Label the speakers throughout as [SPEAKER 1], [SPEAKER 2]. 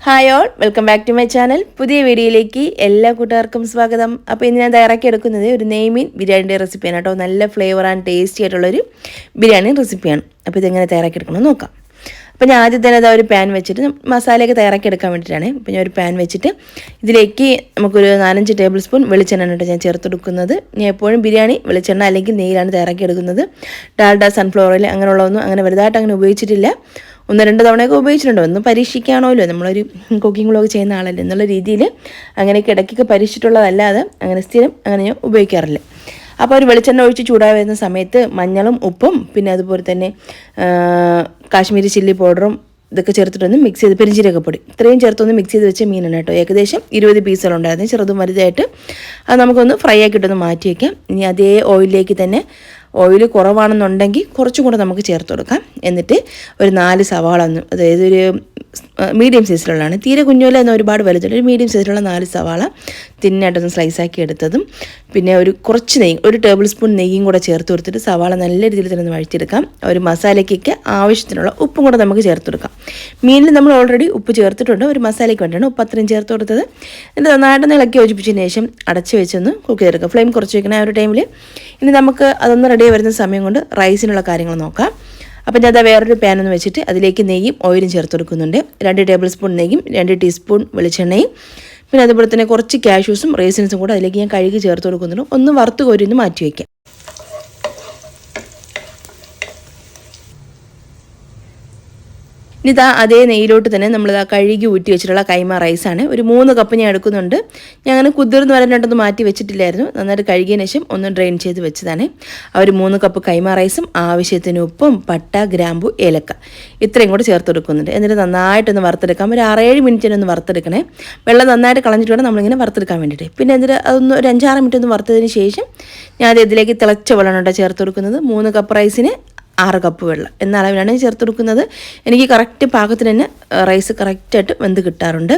[SPEAKER 1] Hi all, welcome back to my channel. പുതിയ വീഡിയോയിലേക്ക് എല്ലാ കൂട്ടുകാർക്കും സ്വാഗതം. അപ്പോൾ ഇന്ന് ഞാൻ തയ്യാറാക്കി എടുക്കുന്നത് ഒരു നെയ്മീൻ ബിരിയാണിയുടെ റെസിപ്പിയാണ് കേട്ടോ. നല്ല ഫ്ലേവർ ആൻഡ് ടേസ്റ്റി ആയിട്ടുള്ളൊരു ബിരിയാണി റെസിപ്പിയാണ്. അപ്പോൾ ഇതെങ്ങനെ തയ്യാറാക്കി എടുക്കണമെന്ന് നോക്കാം. അപ്പോൾ ഞാൻ ആദ്യം തന്നെ ഒരു പാൻ വെച്ചിട്ട് മസാലയൊക്കെ തയ്യാറാക്കി എടുക്കാൻ വേണ്ടിയിട്ടാണ്. അപ്പോൾ ഞാൻ ഒരു പാൻ വെച്ചിട്ട് ഇതിലേക്ക് നമുക്കൊരു 4-5 ടേബിൾ സ്പൂൺ വെളിച്ചെണ്ണ കേട്ടോ ഞാൻ ചേർത്ത് കൊടുക്കുന്നത്. ഞാൻ എപ്പോഴും ബിരിയാണി വെളിച്ചെണ്ണ അല്ലെങ്കിൽ നെയ്യിലാണ് തയ്യാറാക്കി എടുക്കുന്നത്. ഡാൽഡ, സൺഫ്ലവർ ഓയിൽ അങ്ങനെയുള്ളതൊന്നും അങ്ങനെ വലുതായിട്ട് അങ്ങനെ ഉപയോഗിച്ചിട്ടില്ല. 1-2 തവണയൊക്കെ ഉപയോഗിച്ചിട്ടുണ്ടോ, ഒന്ന് പരീക്ഷിക്കുകയാണല്ലോ, നമ്മളൊരു കുക്കിംഗ് വ്ളോഗ് ചെയ്യുന്ന ആളല്ലേ എന്നുള്ള രീതിയിൽ അങ്ങനെയൊക്കെ ഇടയ്ക്കൊക്കെ പരീക്ഷിച്ചിട്ടുള്ളതല്ലാതെ അങ്ങനെ സ്ഥിരം അങ്ങനെ ഞാൻ ഉപയോഗിക്കാറില്ല. അപ്പോൾ ഒരു വെളിച്ചെണ്ണ ഒഴിച്ച് ചൂടായി വരുന്ന സമയത്ത് മഞ്ഞളും ഉപ്പും പിന്നെ അതുപോലെ തന്നെ കാശ്മീരി ചില്ലി പൗഡറും ഇതൊക്കെ ചേർത്തിട്ടൊന്ന് മിക്സ് ചെയ്ത്, പെരിഞ്ചീരകപ്പൊടി ഇത്രയും ചേർത്തൊന്ന് മിക്സ് ചെയ്ത് വെച്ച മീനാണ് കേട്ടോ. ഏകദേശം 20 പീസുകളുണ്ടായിരുന്നു, ചെറുതും വലുതായിട്ട്. അത് നമുക്കൊന്ന് ഫ്രൈ ആക്കിയിട്ടൊന്ന് മാറ്റി വയ്ക്കാം. ഇനി അതേ ഓയിലിലേക്ക് തന്നെ, ഓയിൽ കുറവാണെന്നുണ്ടെങ്കിൽ കുറച്ചും കൂടെ നമുക്ക് ചേർത്ത് കൊടുക്കാം. എന്നിട്ട് ഒരു 4 സവാള അതായത് ഒരു മീഡിയം സൈസിലുള്ളതാണ്, തീരെ കുഞ്ഞുമല്ല എന്നാൽ ഒരുപാട് വലുതുള്ള ഒരു മീഡിയം സൈസിലുള്ള 4 സവാള തിന്നായിട്ടൊന്ന് സ്ലൈസാക്കി എടുത്തതും പിന്നെ കുറച്ച് നെയ്യ്, 1 ടേബിൾ സ്പൂൺ നെയ്യും കൂടെ ചേർത്ത് കൊടുത്തിട്ട് സവാള നല്ല രീതിയിൽ തന്നെ ഒന്ന് വഴറ്റിയെടുക്കാം. ഒരു മസാലയ്ക്കൊക്കെ ആവശ്യത്തിനുള്ള ഉപ്പും കൂടെ നമുക്ക് ചേർത്ത് കൊടുക്കാം. മീനിൽ നമ്മൾ ഓൾറെഡി ഉപ്പ് ചേർത്തിട്ടുണ്ട്, ഒരു മസാലയ്ക്ക് വേണ്ടിയാണ് ഉപ്പ് അത്രയും ചേർത്ത് കൊടുത്തത്. എന്നിട്ട് നന്നായിട്ടൊന്ന് ഇളക്കി യോജിപ്പിച്ചതിന് ശേഷം അടച്ച് വെച്ചൊന്ന് കുക്ക് ചെയ്തെടുക്കാം. ഫ്ലെയിം കുറച്ച് വെക്കണം ആ ഒരു ടൈമിൽ. ഇനി നമുക്ക് അതൊന്ന് റെഡി വരുന്ന സമയം കൊണ്ട് റൈസിനുള്ള കാര്യങ്ങൾ നോക്കാം. അപ്പം ഞാൻ വേറൊരു പാനൊന്ന് വെച്ചിട്ട് അതിലേക്ക് നെയ്യും ഓയിലും ചേർത്ത് കൊടുക്കുന്നുണ്ട്. 2 ടേബിൾ സ്പൂൺ നെയ്യും 2 ടീസ്പൂൺ വെളിച്ചെണ്ണയും പിന്നെ അതുപോലെ തന്നെ കുറച്ച് കാഷ്യൂസും റേസിൻസും കൂടെ അതിലേക്ക് ഞാൻ കഴുകി ചേർത്ത് കൊടുക്കുന്നുണ്ട്. ഒന്ന് വറുത്ത് കോരിയൊന്ന് മാറ്റി വയ്ക്കാം. ഇനി അതേ നെയ്യിലോട്ട് തന്നെ നമ്മൾ കഴുകി ഊറ്റി വെച്ചിട്ടുള്ള കൈമ റൈസാണ്. ഒരു 3 കപ്പ് ഞാൻ എടുക്കുന്നുണ്ട്. ഞാൻ അങ്ങനെ കുതിർന്ന് വരാനായിട്ടൊന്ന് മാറ്റി വെച്ചിട്ടില്ലായിരുന്നു, നന്നായിട്ട് കഴുകിയതിന് ശേഷം ഒന്ന് ഡ്രെയിൻ ചെയ്ത് വെച്ചതാണ്. ആ ഒരു 3 കപ്പ് കൈമ റൈസും ആവശ്യത്തിന് ഉപ്പും പട്ട, ഗ്രാമ്പു, ഏലക്ക ഇത്രയും കൂടെ ചേർത്ത് കൊടുക്കുന്നുണ്ട്. എന്നിട്ട് നന്നായിട്ടൊന്ന് വറുത്തെടുക്കാം. ഒരു 6-7 മിനിറ്റിനൊന്ന് വറുത്തെടുക്കണേ. വെള്ളം നന്നായിട്ട് കളഞ്ഞിട്ട് വേണം നമ്മളിങ്ങനെ വറുത്തെടുക്കാൻ വേണ്ടിയിട്ട്. പിന്നെ എന്നിട്ട് അതൊന്ന് ഒരു 5-6 മിനിറ്റ് ഒന്ന് വറുത്തതിന് ശേഷം ഞാൻ ഇതിലേക്ക് തിളച്ച വെള്ളമാണ് ചേർത്ത് കൊടുക്കുന്നത്. 3 കപ്പ് റൈസിന് 6 കപ്പ് വെള്ളം എന്ന അളവിലാണ് ചേർത്ത് കൊടുക്കുന്നത്. എനിക്ക് കറക്റ്റ് പാകത്തിന് തന്നെ റൈസ് കറക്റ്റായിട്ട് വെന്ത് കിട്ടാറുണ്ട്.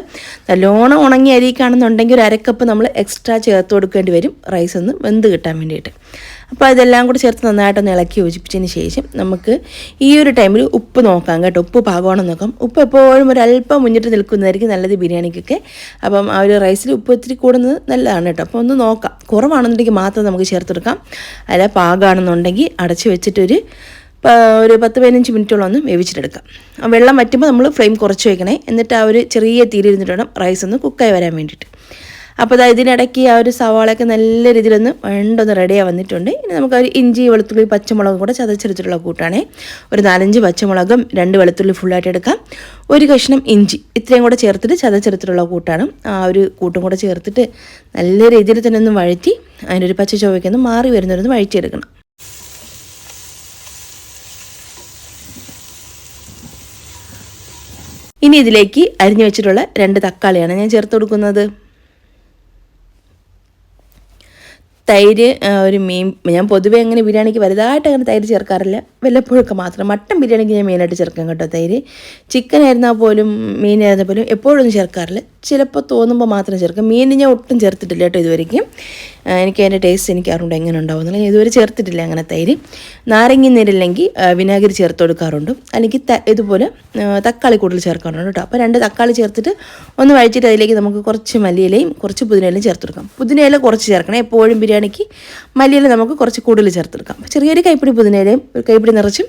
[SPEAKER 1] നല്ലോണം ഉണങ്ങി അരിക്കാണെന്നുണ്ടെങ്കിൽ ഒരു 1/2 കപ്പ് നമ്മൾ എക്സ്ട്രാ ചേർത്ത് കൊടുക്കേണ്ടി വരും റൈസ് ഒന്ന് വെന്ത് കിട്ടാൻ വേണ്ടിയിട്ട്. അപ്പോൾ ഇതെല്ലാം കൂടി ചേർത്ത് നന്നായിട്ടൊന്ന് ഇളക്കി യോജിപ്പിച്ചതിന് ശേഷം നമുക്ക് ഈ ഒരു ടൈമിൽ ഉപ്പ് നോക്കാം കേട്ടോ. ഉപ്പ് പാകമാണെന്ന് നോക്കാം. ഉപ്പ് എപ്പോഴും ഒരല്പം മുന്നിട്ട് നിൽക്കുന്നതായിരിക്കും നല്ലത് ബിരിയാണിക്കൊക്കെ. അപ്പം ആ ഒരു റൈസിൽ ഉപ്പ് ഇത്തിരി കൂടുന്നത് നല്ലതാണ് കേട്ടോ. അപ്പോൾ ഒന്ന് നോക്കാം, കുറവാണെന്നുണ്ടെങ്കിൽ മാത്രം നമുക്ക് ചേർത്തെടുക്കാം. അല്ല പാകമാണെന്നുണ്ടെങ്കിൽ അടച്ച് വെച്ചിട്ടൊരു 10-15 മിനിറ്റോളം ഒന്ന് വേവിച്ചിട്ടെടുക്കാം. വെള്ളം വറ്റുമ്പോൾ നമ്മൾ ഫ്ലെയിം കുറച്ച് വയ്ക്കണേ. എന്നിട്ട് ആ ഒരു ചെറിയ തീരിരുന്നിട്ട് വേണം റൈസ് ഒന്ന് കുക്കായി വരാൻ വേണ്ടിയിട്ട്. അപ്പോൾ ഇതിനിടയ്ക്ക് ആ ഒരു സവാളയൊക്കെ നല്ല രീതിയിലൊന്ന് വേണ്ടൊന്ന് റെഡിയായി വന്നിട്ടുണ്ട്. ഇനി നമുക്ക് ഒരു ഇഞ്ചി, വെളുത്തുള്ളി, പച്ചമുളകും കൂടെ ചതച്ചെടുത്തിട്ടുള്ള കൂട്ടാണ്. ഒരു 4-5 പച്ചമുളകും 2 വെളുത്തുള്ളി ഫുള്ളായിട്ട് എടുക്കാം. ഒരു കഷ്ണം ഇഞ്ചി ഇത്രയും കൂടെ ചേർത്തിട്ട് ചതച്ചെടുത്തിട്ടുള്ള കൂട്ടാണ്. ആ ഒരു കൂട്ടും കൂടെ ചേർത്തിട്ട് നല്ല രീതിയിൽ തന്നെ ഒന്ന് വഴറ്റി അതിൻ്റെ ഒരു പച്ച ചുവയ്ക്കൊന്ന് മാറി വരുന്നവരൊന്ന് വഴറ്റിയെടുക്കണം. ഇനി ഇതിലേക്ക് അരിഞ്ഞു വെച്ചിട്ടുള്ള 2 തക്കാളിയാണ് ഞാൻ ചേർത്ത് കൊടുക്കുന്നത്. തൈര്, ഒരു മീൻ, ഞാൻ പൊതുവേ അങ്ങനെ ബിരിയാണിക്ക് വലുതായിട്ട് അങ്ങനെ തൈര് ചേർക്കാറില്ല, വല്ലപ്പോഴൊക്കെ മാത്രം. മട്ടൻ ബിരിയാണിക്ക് ഞാൻ മെയിനായിട്ട് ചേർക്കാം കേട്ടോ തൈര്. ചിക്കൻ ആയിരുന്നാൽ പോലും മീനായിരുന്നാൽ പോലും എപ്പോഴൊന്നും ചേർക്കാറില്ല, ചിലപ്പോൾ തോന്നുമ്പോൾ മാത്രം ചേർക്കാം. മീൻ ഞാൻ ഒട്ടും ചേർത്തിട്ടില്ല കേട്ടോ ഇതുവരെയ്ക്കും. എനിക്ക് അതിൻ്റെ ടേസ്റ്റ് എനിക്ക് അറിവുണ്ട് എങ്ങനെ ഉണ്ടാവുന്നില്ല, ഞാൻ ഇതുവരെ ചേർത്തിട്ടില്ല അങ്ങനെ തൈര്. നാരങ്ങ നീരില്ലെങ്കിൽ വിനാഗിരി ചേർത്ത് കൊടുക്കാറുണ്ട്, അല്ലെങ്കിൽ ഇതുപോലെ തക്കാളി കൂടുതൽ ചേർക്കാറുണ്ട് കേട്ടോ. അപ്പോൾ 2 തക്കാളി ചേർത്തിട്ട് ഒന്ന് വഴിച്ചിട്ട് അതിലേക്ക് നമുക്ക് കുറച്ച് മല്ലിയിലയും കുറച്ച് പുതിനയിലയും ചേർത്ത് കൊടുക്കാം. പുതിനയില കുറച്ച് ചേർക്കണം, എപ്പോഴും ബിരിയാണിക്ക് മല്ലിയില നമുക്ക് കുറച്ച് കൂടുതൽ ചേർത്തെടുക്കാം. ചെറിയൊരു കൈപ്പിടി പുതിനയിലയും ഒരു കൈപ്പിടി നിറച്ചും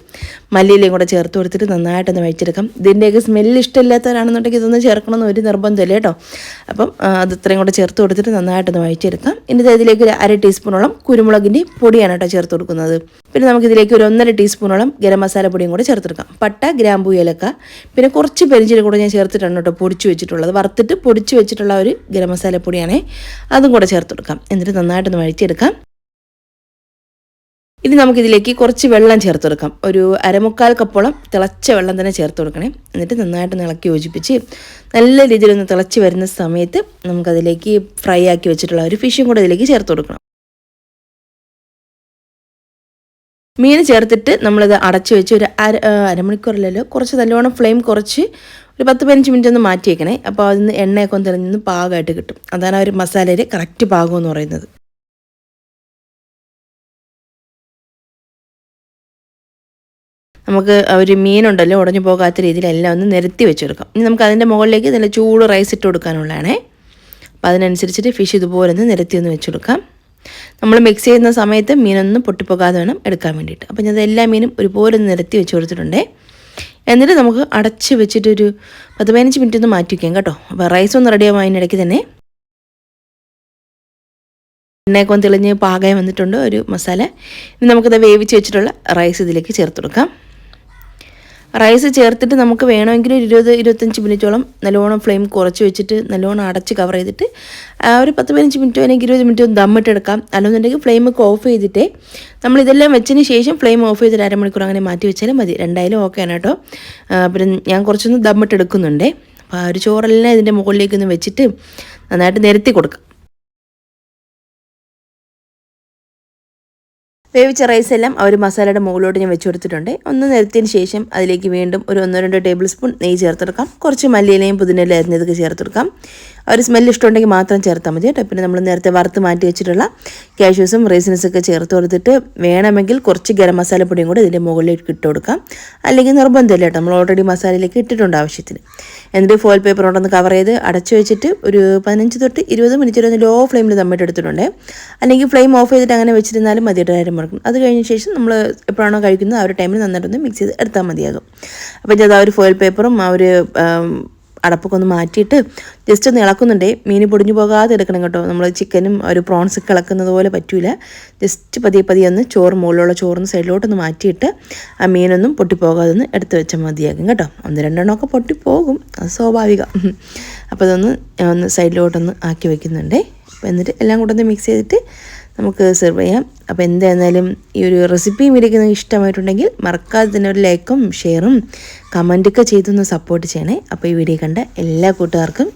[SPEAKER 1] മല്ലിയിലയും കൂടെ ചേർത്ത് കൊടുത്തിട്ട് നന്നായിട്ടൊന്ന് വഴിച്ചെടുക്കാം. ഇതിൻ്റെയൊക്കെ സ്മെല്ല് ഇഷ്ടമില്ലാത്തവരാണെന്നുണ്ടെങ്കിൽ ഇതൊന്നും ചേർക്കണമെന്ന് ഒരു നിർബന്ധമില്ല കേട്ടോ. അപ്പം അത് ഇത്രയും കൂടെ ചേർത്ത് കൊടുത്തിട്ട് നന്നായിട്ടൊന്ന് വഴിച്ചെടുക്കാം. ഇനി ഇതിലേക്ക് ഒരു 1/2 ടീസ്പൂണോളം കുരുമുളകിൻ്റെ പൊടിയാണ് കേട്ടോ ചേർത്ത് കൊടുക്കുന്നത്. പിന്നെ നമുക്കിതിലേക്ക് ഒരു 1.5 ടീസ്പൂണോളം ഗരം മസാല പൊടിയും കൂടെ ചേർത്തെടുക്കാം. പട്ട, ഗ്രാമ്പൂ, ഏലക്ക പിന്നെ കുറച്ച് പെരിഞ്ചീരകം കൂടെ ഞാൻ ചേർത്തിട്ടാണ് കേട്ടോ പൊടിച്ച് വെച്ചിട്ടുള്ളത്. വറുത്തിട്ട് പൊടിച്ച് വെച്ചിട്ടുള്ള ഒരു ഗരം മസാല പൊടിയാണേ, അതും കൂടെ ചേർത്തെടുക്കാം. എന്നിട്ട് നന്നായിട്ടൊന്ന് വഴിച്ചെടുക്കാം. ഇനി നമുക്കിതിലേക്ക് കുറച്ച് വെള്ളം ചേർത്ത് കൊടുക്കാം. ഒരു 1/4 കപ്പോളം തിളച്ച വെള്ളം തന്നെ ചേർത്ത് കൊടുക്കണേ. എന്നിട്ട് നന്നായിട്ട് ഇളക്കി യോജിപ്പിച്ച് നല്ല രീതിയിലൊന്ന് തിളച്ച് വരുന്ന സമയത്ത് നമുക്കതിലേക്ക് ഫ്രൈ ആക്കി വെച്ചിട്ടുള്ള ഒരു ഫിഷും കൂടെ ഇതിലേക്ക് ചേർത്ത് കൊടുക്കണം. മീൻ ചേർത്തിട്ട് നമ്മളിത് അടച്ചു വെച്ച് ഒരു അരമണിക്കൂറിലല്ലോ കുറച്ച് നല്ലോണം ഫ്ലെയിം കുറച്ച് ഒരു 10-15 മിനിറ്റ് ഒന്ന് മാറ്റി വയ്ക്കണേ. അപ്പോൾ അതിന് എണ്ണയൊക്കെ ഒന്ന് തെളിഞ്ഞ് പാകമായിട്ട് കിട്ടും. അതാണ് ആ ഒരു മസാലയുടെ കറക്റ്റ് പാകം എന്ന് പറയുന്നത്. നമുക്ക് ഒരു മീനുണ്ടല്ലോ ഉടഞ്ഞു പോകാത്ത രീതിയിൽ എല്ലാം ഒന്ന് നിരത്തി വെച്ചെടുക്കാം. ഇനി നമുക്ക് അതിൻ്റെ മുകളിലേക്ക് നല്ല ചൂട് റൈസ് ഇട്ട് കൊടുക്കാനുള്ളതാണേ. അപ്പോൾ അതിനനുസരിച്ചിട്ട് ഫിഷ് ഇതുപോലെ ഒന്ന് നിരത്തി ഒന്ന് വെച്ചെടുക്കാം. നമ്മൾ മിക്സ് ചെയ്യുന്ന സമയത്ത് മീനൊന്നും പൊട്ടിപ്പോകാതെ വേണം എടുക്കാൻ വേണ്ടിയിട്ട്. അപ്പോൾ ഞാൻ എല്ലാ മീനും ഒരുപോലെ ഒന്ന് നിരത്തി വെച്ച് കൊടുത്തിട്ടുണ്ടേ. എന്നിട്ട് നമുക്ക് അടച്ച് വെച്ചിട്ടൊരു 10-15 മിനിറ്റ് ഒന്ന് മാറ്റി വയ്ക്കാം കേട്ടോ. അപ്പോൾ റൈസ് ഒന്ന് റെഡിയാകും അതിനിടയ്ക്ക് തന്നെ. എണ്ണയൊക്കെ ഒന്ന് തെളിഞ്ഞ് പാകമായി വന്നിട്ടുണ്ട് ഒരു മസാല. ഇനി നമുക്കത് വേവിച്ച് വെച്ചിട്ടുള്ള റൈസ് ഇതിലേക്ക് ചേർത്ത് കൊടുക്കാം. റൈസ് ചേർത്തിട്ട് നമുക്ക് വേണമെങ്കിൽ 20-25 മിനിറ്റോളം നല്ലോണം ഫ്ലെയിം കുറച്ച് വെച്ചിട്ട് നല്ലോണം അടച്ച് കവർ ചെയ്തിട്ട് ഒരു 10-15 മിനിറ്റോ അല്ലെങ്കിൽ 20 മിനിറ്റോ ദമ്മിട്ടെടുക്കാം. അല്ലെന്നുണ്ടെങ്കിൽ ഫ്ലെയിമൊക്കെ ഓഫ് ചെയ്തിട്ട് നമ്മളിതെല്ലാം വെച്ചതിന് ശേഷം ഫ്ലെയിം ഓഫ് ചെയ്തിട്ട് അരമണിക്കൂർ അങ്ങനെ മാറ്റി വെച്ചാലും മതി. രണ്ടായാലും ഓക്കെയാണ് കേട്ടോ. പിന്നെ ഞാൻ കുറച്ചൊന്ന് ദമ്മിട്ടെടുക്കുന്നുണ്ട്. അപ്പോൾ ആ ഒരു ചോറെല്ലാം ഇതിൻ്റെ മുകളിലേക്കൊന്ന് വെച്ചിട്ട് നന്നായിട്ട് നിരത്തി കൊടുക്കാം. വേവിച്ച റൈസ് എല്ലാം ആ ഒരു മസാലയുടെ മുകളിലോട്ട് ഞാൻ വെച്ച് കൊടുത്തിട്ടുണ്ട്. ഒന്ന് നിരത്തിയതിന് ശേഷം അതിലേക്ക് വീണ്ടും ഒരു 1-2 ടേബിൾ സ്പൂൺ നെയ്യ് ചേർത്തെടുക്കാം. കുറച്ച് മല്ലിയിലയും പുതിനയിലയും അരിഞ്ഞതൊക്കെ ചേർത്തെടുക്കാം. ആ ഒരു സ്മെല്ല് ഇഷ്ടമുണ്ടെങ്കിൽ മാത്രം ചേർത്താൽ മതി കേട്ടോ. പിന്നെ നമ്മൾ നേരത്തെ വറുത്ത് മാറ്റി വെച്ചിട്ടുള്ള കാഷ്യൂസും റൈസിൻസൊക്കെ ചേർത്ത് കൊടുത്തിട്ട് വേണമെങ്കിൽ കുറച്ച് ഗരം മസാലപ്പൊടിയും കൂടി ഇതിൻ്റെ മുകളിലേക്ക് ഇട്ട് കൊടുക്കാം. അല്ലെങ്കിൽ നിർബന്ധമില്ല കേട്ടോ, നമ്മൾ ഓൾറെഡി മസാലയിലേക്ക് ഇട്ടിട്ടുണ്ട് ആവശ്യത്തിന്. എന്നിട്ട് ഫോയിൽ പേപ്പർ കൊണ്ടൊന്ന് കവർ ചെയ്ത് അടച്ചു വെച്ചിട്ട് ഒരു 15-20 മിനിറ്റ് ഒന്ന് ലോ ഫ്ലെയിമിൽ തമ്മിട്ട് എടുത്തിട്ടുണ്ട്. അല്ലെങ്കിൽ ഫ്ലെയിം ഓഫ് ചെയ്തിട്ട് അങ്ങനെ വെച്ചിരുന്നാലും മതി. മറക്കും. അത് കഴിഞ്ഞ ശേഷം നമ്മൾ എപ്പോഴാണോ കഴിക്കുന്നത് ആ ഒരു ടൈമിൽ നന്നായിട്ടൊന്ന് മിക്സ് ചെയ്ത് എടുത്താൽ മതിയാകും. അപ്പോൾ ഇത് ആ ഒരു ഫോയിൽ പേപ്പറും ആ ഒരു അടപ്പൊക്കെ ഒന്ന് മാറ്റിയിട്ട് ജസ്റ്റ് ഒന്ന് ഇളക്കുന്നുണ്ടേ. മീൻ പൊടിഞ്ഞു പോകാതെ എടുക്കണം കേട്ടോ. നമ്മൾ ചിക്കനും ഒരു പ്രോൺസൊക്കെ ഇളക്കുന്നത് പോലെ പറ്റില്ല. ജസ്റ്റ് പതിയെ ഒന്ന് ചോറ് മുകളിലുള്ള ചോറിന് സൈഡിലോട്ടൊന്ന് മാറ്റിയിട്ട് ആ മീനൊന്നും പൊട്ടിപ്പോകാതെ ഒന്ന് എടുത്ത് വെച്ചാൽ മതിയാകും കേട്ടോ. 1-2 പൊട്ടിപ്പോകും, അത് സ്വാഭാവികം. അപ്പോൾ അതൊന്ന് സൈഡിലോട്ടൊന്ന് ആക്കി വയ്ക്കുന്നുണ്ടേ. അപ്പോൾ എന്നിട്ട് എല്ലാം കൂടെ ഒന്ന് മിക്സ് ചെയ്തിട്ട് നമുക്ക് സെർവ് ചെയ്യാം. അപ്പോൾ എന്തായിരുന്നാലും ഈ ഒരു റെസിപ്പിയും വീഡിയോ ഇഷ്ടമായിട്ടുണ്ടെങ്കിൽ മറക്കാതെ തന്നെ ഒരു ലൈക്കും ഷെയറും കമൻറ്റൊക്കെ ചെയ്തൊന്ന് സപ്പോർട്ട് ചെയ്യണേ. അപ്പോൾ ഈ വീഡിയോ കണ്ട എല്ലാ കൂട്ടുകാർക്കും